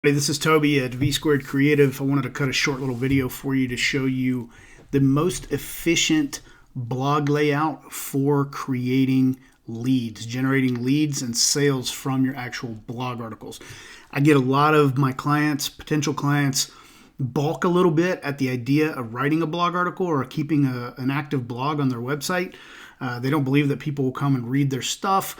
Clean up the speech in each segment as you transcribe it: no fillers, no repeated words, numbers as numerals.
Hey, this is Toby at V Squared Creative. I wanted to cut a short little video for you to show you the most efficient blog layout for creating leads, generating leads and sales from your actual blog articles. I get a lot of my clients, potential clients, balk a little bit at the idea of writing a blog article or keeping an active blog on their website. They don't believe that people will come and read their stuff.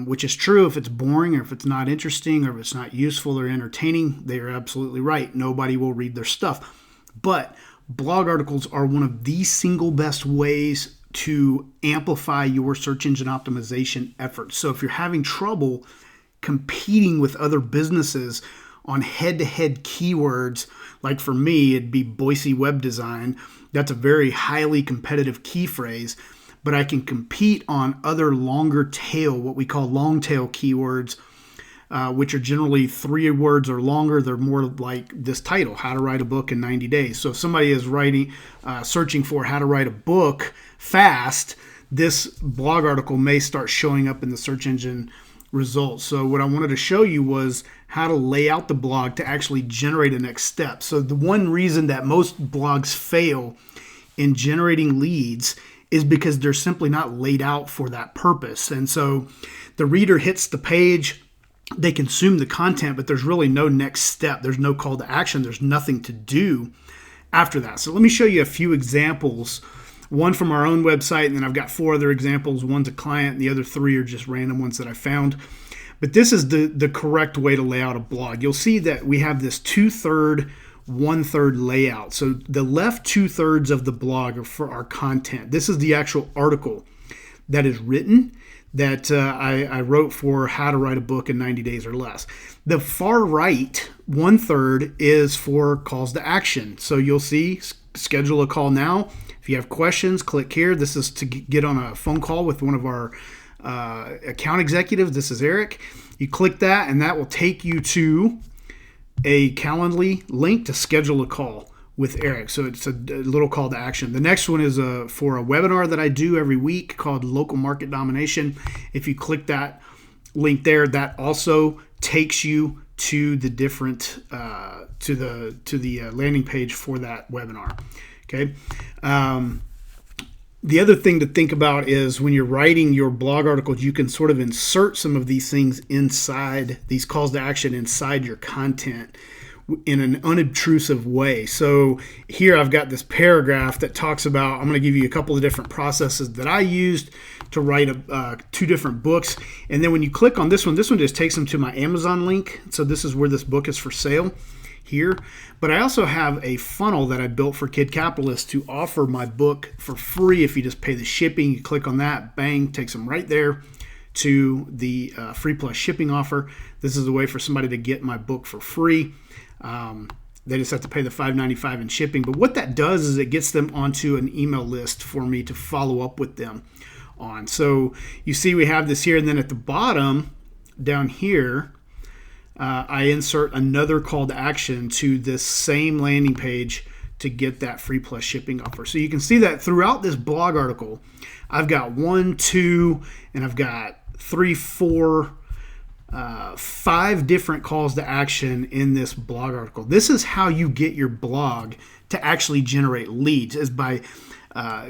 Which is true. If it's boring or if it's not interesting or if it's not useful or entertaining, they are absolutely right. Nobody will read their stuff. But blog articles are one of the single best ways to amplify your search engine optimization efforts. So if you're having trouble competing with other businesses on head-to-head keywords, like for me, it'd be Boise web design. That's a very highly competitive key phrase. But I can compete on other longer tail, what we call long tail keywords, which are generally 3 words or longer. They're more like this title, How to Write a Book in 90 Days. So if somebody is searching for how to write a book fast, this blog article may start showing up in the search engine results. So what I wanted to show you was how to lay out the blog to actually generate a next step. So the one reason that most blogs fail in generating leads is because they're simply not laid out for that purpose. And so the reader hits the page, they consume the content, but there's really no next step. There's no call to action. There's nothing to do after that. So let me show you a few examples, one from our own website, and then I've got 4 other examples. One's a client, and the other 3 are just random ones that I found. But this is the correct way to lay out a blog. You'll see that we have this 2/3, 1/3 layout. So the left 2/3 of the blog are for our content. This is the actual article that is written that I wrote for how to write a book in 90 days or less. The far right 1/3 is for calls to action. So you'll see schedule a call now. If you have questions, click here. This is to get on a phone call with one of our account executives. This is Eric. You click that and that will take you to a Calendly link to schedule a call with Eric. So it's a little call to action. The next one is for a webinar that I do every week called Local Market Domination. If you click that link there, that also takes you to the different to the landing page for that webinar. Okay. The other thing to think about is when you're writing your blog articles, you can sort of insert some of these things inside, these calls to action inside your content in an unobtrusive way. So here I've got this paragraph that talks about, I'm going to give you a couple of different processes that I used to write 2 different books. And then when you click on this one just takes them to my Amazon link. So this is where this book is for sale here. But I also have a funnel that I built for Kid Capitalists to offer my book for free. If you just pay the shipping, you click on that, bang, takes them right there to the free plus shipping offer. This is a way for somebody to get my book for free. They just have to pay the $5.95 in shipping. But what that does is it gets them onto an email list for me to follow up with them on. So you see we have this here, and then at the bottom down here, I insert another call to action to this same landing page to get that free plus shipping offer. So you can see that throughout this blog article, I've got 1, 2, and I've got 3, 4, 5 different calls to action in this blog article. This is how you get your blog to actually generate leads, is by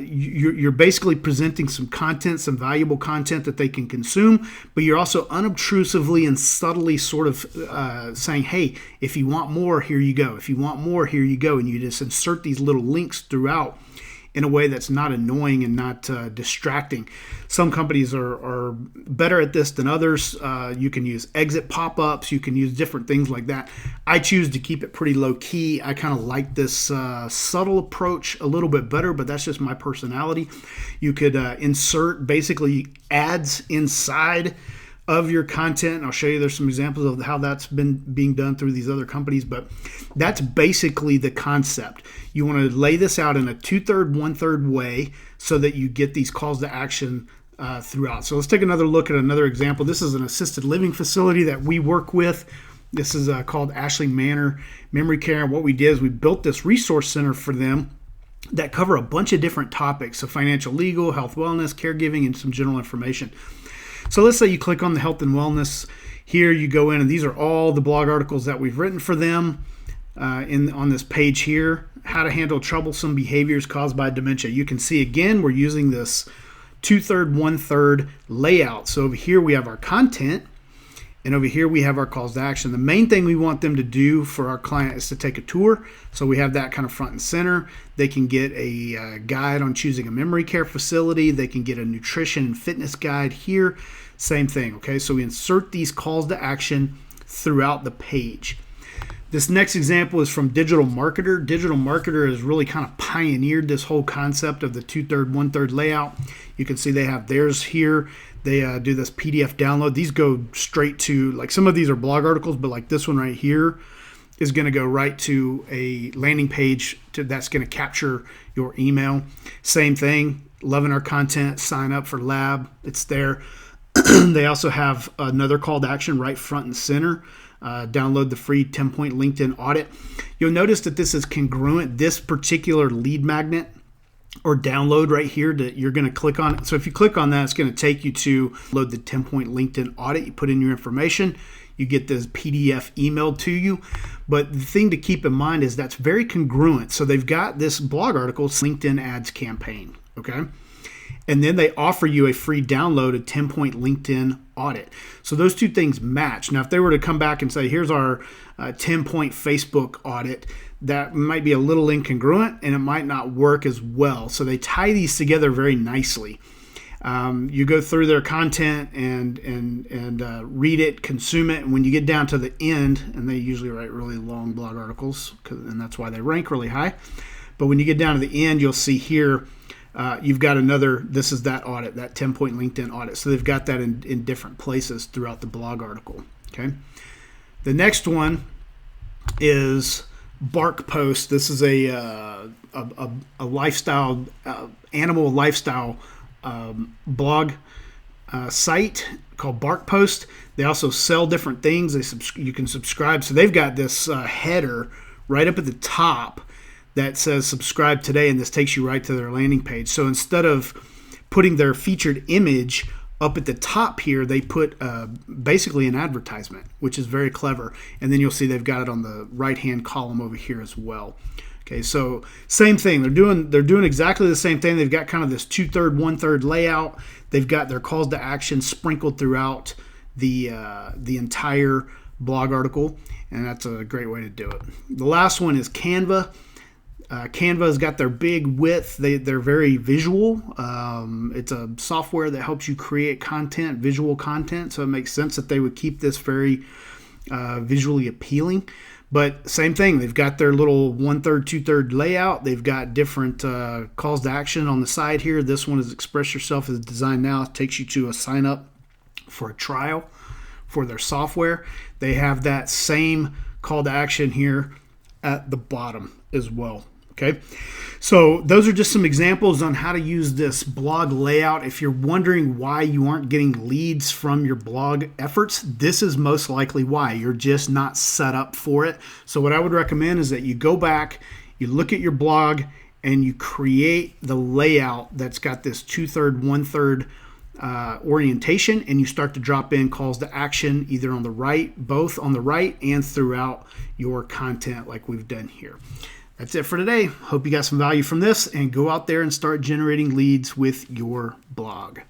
you're basically presenting some content, some valuable content that they can consume, but you're also unobtrusively and subtly sort of saying, hey, if you want more, here you go. If you want more, here you go. And you just insert these little links throughout in a way that's not annoying and not distracting. Some companies are better at this than others. You can use exit pop-ups. You can use different things like that. I choose to keep it pretty low-key. I kind of like this subtle approach a little bit better, but that's just my personality. You could insert basically ads inside of your content. I'll show you there's some examples of how that's been being done through these other companies, but that's basically the concept. You want to lay this out in a 2/3, 1/3 way so that you get these calls to action throughout. So let's take another look at another example. This is an assisted living facility that we work with. This is called Ashley Manor Memory Care. And what we did is we built this resource center for them that cover a bunch of different topics. So financial, legal, health, wellness, caregiving, and some general information. So let's say you click on the health and wellness. Here you go in, and these are all the blog articles that we've written for them on this page here. How to handle troublesome behaviors caused by dementia. You can see again we're using this 2/3, 1/3 layout. So over here we have our content, and over here we have our calls to action. The main thing we want them to do for our client is to take a tour. So we have that kind of front and center. They can get a guide on choosing a memory care facility. They can get a nutrition and fitness guide here. Same thing, okay? So we insert these calls to action throughout the page. This next example is from Digital Marketer. Digital Marketer has really kind of pioneered this whole concept of the 2/3, 1/3 layout. You can see they have theirs here. They do this PDF download. These go straight to, like some of these are blog articles, but like this one right here is going to go right to a landing page that's going to capture your email. Same thing, loving our content, sign up for lab. It's there. They also have another call to action right front and center. Download the free 10-point LinkedIn audit. You'll notice that this is congruent. This particular lead magnet or download right here that you're going to click on. So if you click on that, it's going to take you to load the 10-point LinkedIn audit. You put in your information. You get this PDF emailed to you. But the thing to keep in mind is that's very congruent. So they've got this blog article, LinkedIn ads campaign. Okay. And then they offer you a free download, a 10-point LinkedIn audit. So those two things match. Now, if they were to come back and say, here's our 10-point Facebook audit, that might be a little incongruent and it might not work as well. So they tie these together very nicely. You go through their content and read it, consume it. And when you get down to the end, and they usually write really long blog articles, and that's why they rank really high. But when you get down to the end, you'll see here, you've got another, this is that audit, that 10-point LinkedIn audit. So they've got that in different places throughout the blog article. Okay. The next one is Bark Post. This is a lifestyle, animal lifestyle blog site called Bark Post. They also sell different things. You can subscribe. So they've got this header right up at the top that says subscribe today, and this takes you right to their landing page. So instead of putting their featured image up at the top here, they put basically an advertisement, which is very clever. And then you'll see they've got it on the right-hand column over here as well. Okay, so same thing. They're doing exactly the same thing. They've got kind of this 2/3, 1/3 layout. They've got their calls to action sprinkled throughout the entire blog article, and that's a great way to do it. The last one is Canva. Canva's got their big width. They're very visual. It's a software that helps you create content, visual content. So it makes sense that they would keep this very visually appealing. But same thing. They've got their little 1/3, 2/3 layout. They've got different calls to action on the side here. This one is Express Yourself as Designed Now. It takes you to a sign up for a trial for their software. They have that same call to action here at the bottom as well. Okay, so those are just some examples on how to use this blog layout. If you're wondering why you aren't getting leads from your blog efforts, this is most likely why. You're just not set up for it. So what I would recommend is that you go back, you look at your blog, and you create the layout that's got this 2/3, 1/3 orientation, and you start to drop in calls to action either on the right, both on the right and throughout your content like we've done here. That's it for today. Hope you got some value from this, and go out there and start generating leads with your blog.